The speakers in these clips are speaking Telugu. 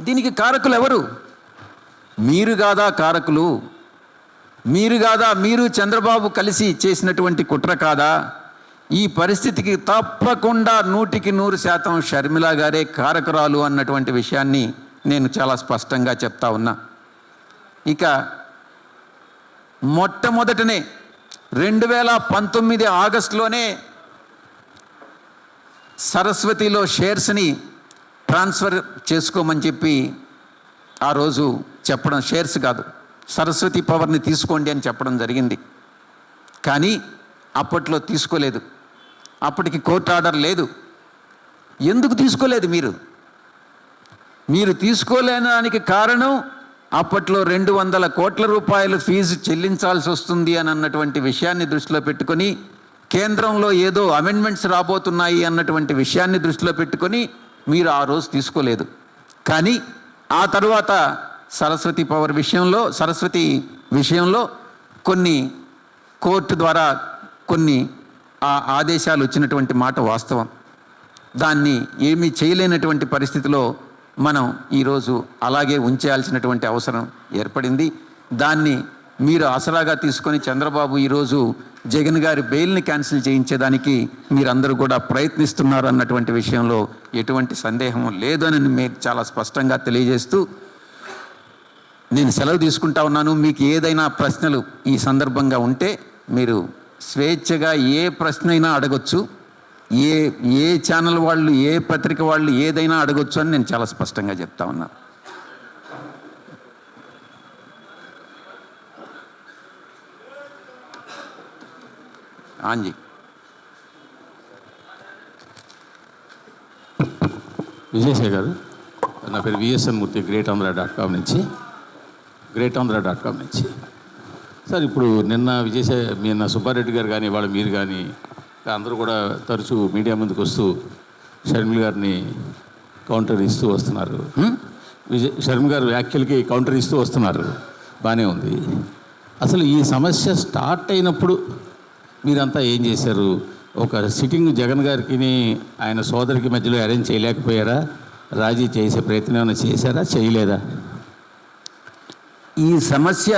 దీనికి కారకులు ఎవరు? మీరు కాదా కారకులు? మీరు కాదా? మీరు చంద్రబాబు కలిసి చేసినటువంటి కుట్ర కాదా? ఈ పరిస్థితికి తప్పకుండా 100% షర్మిల గారే కారకురాలు అన్నటువంటి విషయాన్ని నేను చాలా స్పష్టంగా చెప్తా ఉన్నా. ఇక మొట్టమొదటనే 2019 ఆగస్టులోనే సరస్వతిలో షేర్స్ని ట్రాన్స్ఫర్ చేసుకోమని చెప్పి ఆ రోజు చెప్పడం, షేర్స్ కాదు సరస్వతి పవర్ని తీసుకోండి అని చెప్పడం జరిగింది. కానీ అప్పట్లో తీసుకోలేదు. అప్పటికి కోర్టు ఆర్డర్ లేదు. ఎందుకు తీసుకోలేదు? మీరు తీసుకోలేడానికి కారణం అప్పట్లో 200 కోట్ల రూపాయలు ఫీజు చెల్లించాల్సి వస్తుంది అని అన్నటువంటి విషయాన్ని దృష్టిలో పెట్టుకొని, కేంద్రంలో ఏదో అమెండ్మెంట్స్ రాబోతున్నాయి అన్నటువంటి విషయాన్ని దృష్టిలో పెట్టుకొని మీరు ఆ రోజు తీసుకోలేదు. కానీ ఆ తర్వాత సరస్వతి విషయంలో కొన్ని కోర్టు ద్వారా కొన్ని ఆదేశాలు వచ్చినటువంటి మాట వాస్తవం. దాన్ని ఏమీ చేయలేనటువంటి పరిస్థితిలో మనం ఈరోజు అలాగే ఉంచేయాల్సినటువంటి అవసరం ఏర్పడింది. దాన్ని మీరు ఆసరాగా తీసుకొని చంద్రబాబు ఈరోజు జగన్ గారి బెయిల్ని క్యాన్సిల్ చేయించేదానికి మీరందరూ కూడా ప్రయత్నిస్తున్నారు అన్నటువంటి విషయంలో ఎటువంటి సందేహం లేదని మీరు చాలా స్పష్టంగా తెలియజేస్తూ నేను సెలవు తీసుకుంటా ఉన్నాను. మీకు ఏదైనా ప్రశ్నలు ఈ సందర్భంగా ఉంటే మీరు స్వేచ్ఛగా ఏ ప్రశ్న అయినా అడగొచ్చు. ఏ ఛానల్ వాళ్ళు, ఏ పత్రిక వాళ్ళు ఏదైనా అడగొచ్చు అని నేను చాలా స్పష్టంగా చెప్తా ఉన్నా. ఆంజీ విజయసాయి గారు, నా పేరు విఎస్ఎన్ మూర్తి, greatamra.com నుంచి. సార్, ఇప్పుడు నిన్న సుబ్బారెడ్డి గారు కానీ వాళ్ళు మీరు కానీ అందరూ కూడా తరచూ మీడియా ముందుకు వస్తూ షర్మిల గారిని కౌంటర్ ఇస్తూ వస్తున్నారు. షర్మిల గారు వ్యాఖ్యలకి కౌంటర్ ఇస్తూ వస్తున్నారు. బాగానే ఉంది. అసలు ఈ సమస్య స్టార్ట్ అయినప్పుడు మీరంతా ఏం చేశారు? ఒక సిట్టింగ్ జగన్ గారికి ఆయన సోదరికి మధ్యలో అరేంజ్ చేయలేకపోయారా? రాజీ చేసే ప్రయత్నం ఏమైనా చేశారా? చేయలేదా? ఈ సమస్య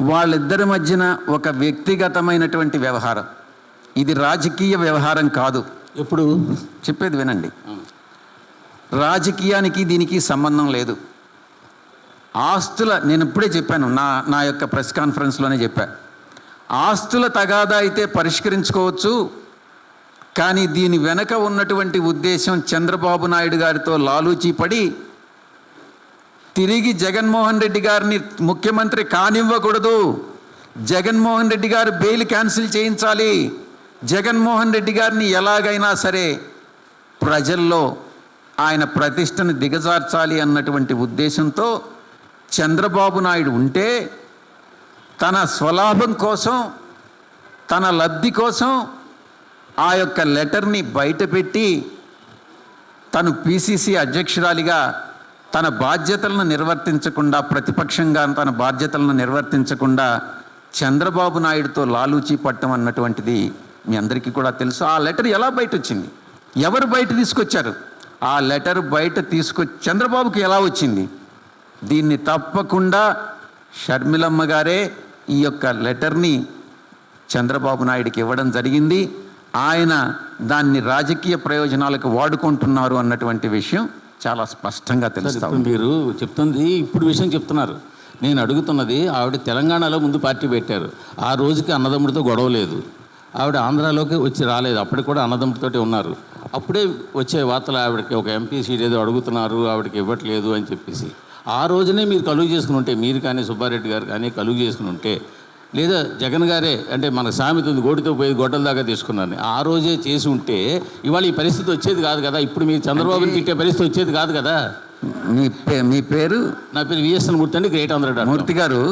వాళ్ళిద్దరి మధ్యన ఒక వ్యక్తిగతమైనటువంటి వ్యవహారం. ఇది రాజకీయ వ్యవహారం కాదు. ఎప్పుడు చెప్పేది వినండి. రాజకీయానికి దీనికి సంబంధం లేదు. నేను ఇప్పుడే చెప్పాను, నా యొక్క ప్రెస్ కాన్ఫరెన్స్లోనే చెప్పాను. ఆస్తుల తగాదా అయితే పరిష్కరించుకోవచ్చు, కానీ దీని వెనక ఉన్నటువంటి ఉద్దేశం చంద్రబాబు నాయుడు గారితో లాలూచీ పడి తిరిగి జగన్మోహన్ రెడ్డి గారిని ముఖ్యమంత్రి కానివ్వకూడదు, జగన్మోహన్ రెడ్డి గారు బెయిల్ క్యాన్సిల్ చేయించాలి, జగన్మోహన్ రెడ్డి గారిని ఎలాగైనా సరే ప్రజల్లో ఆయన ప్రతిష్టను దిగజార్చాలి అన్నటువంటి ఉద్దేశంతో చంద్రబాబు నాయుడు ఉంటే, తన స్వలాభం కోసం, తన లబ్ధి కోసం ఆ యొక్క లెటర్ని బయటపెట్టి తను పిసిసి అధ్యక్షురాలిగా తన బాధ్యతలను నిర్వర్తించకుండా, ప్రతిపక్షంగా తన బాధ్యతలను నిర్వర్తించకుండా చంద్రబాబు నాయుడుతో లాలూచీ పట్టడం అన్నటువంటిది మీ అందరికీ కూడా తెలుసు. ఆ లెటర్ ఎలా బయట వచ్చింది? ఎవరు బయట తీసుకొచ్చారు? ఆ లెటర్ బయట చంద్రబాబుకి ఎలా వచ్చింది? దీన్ని తప్పకుండా షర్మిలమ్మ గారే ఈ యొక్క లెటర్ని చంద్రబాబు నాయుడికి ఇవ్వడం జరిగింది. ఆయన దాన్ని రాజకీయ ప్రయోజనాలకు వాడుకుంటున్నారు అన్నటువంటి విషయం చాలా స్పష్టంగా తెలుస్తుంది. మీరు చెప్తుంది ఇప్పుడు విషయం చెప్తున్నారు. నేను అడుగుతున్నది, ఆవిడ తెలంగాణలో ముందు పార్టీ పెట్టారు. ఆ రోజుకి అన్నదమ్ముడితో గొడవ లేదు. ఆవిడ ఆంధ్రాలోకి వచ్చి రాలేదు. అప్పటికి కూడా అన్నదమ్ముడితోటి ఉన్నారు. అప్పుడే వచ్చే వార్తలు ఆవిడకి ఒక ఎంపీ సీట్ ఏదో అడుగుతున్నారు, ఆవిడకి ఇవ్వట్లేదు అని చెప్పేసి. ఆ రోజునే మీరు కలుగు చేసుకుని ఉంటే, మీరు కానీ సుబ్బారెడ్డి గారు కానీ కలుగు చేసుకుని ఉంటే, లేదా జగన్ గారే, అంటే మన సామెత ఉంది, గోటితో పోయి గొడ్డల దాకా తీసుకున్నాను, ఆ రోజే చేసి ఉంటే ఇవాళ ఈ పరిస్థితి వచ్చేది కాదు కదా. ఇప్పుడు మీరు చంద్రబాబుని తిట్టే పరిస్థితి వచ్చేది కాదు కదా. మీ పేరు? నా పేరు విఎస్ఎన్ మూర్తి అండి, గ్రేట్ ఆంధ్ర. మూర్తి గారు,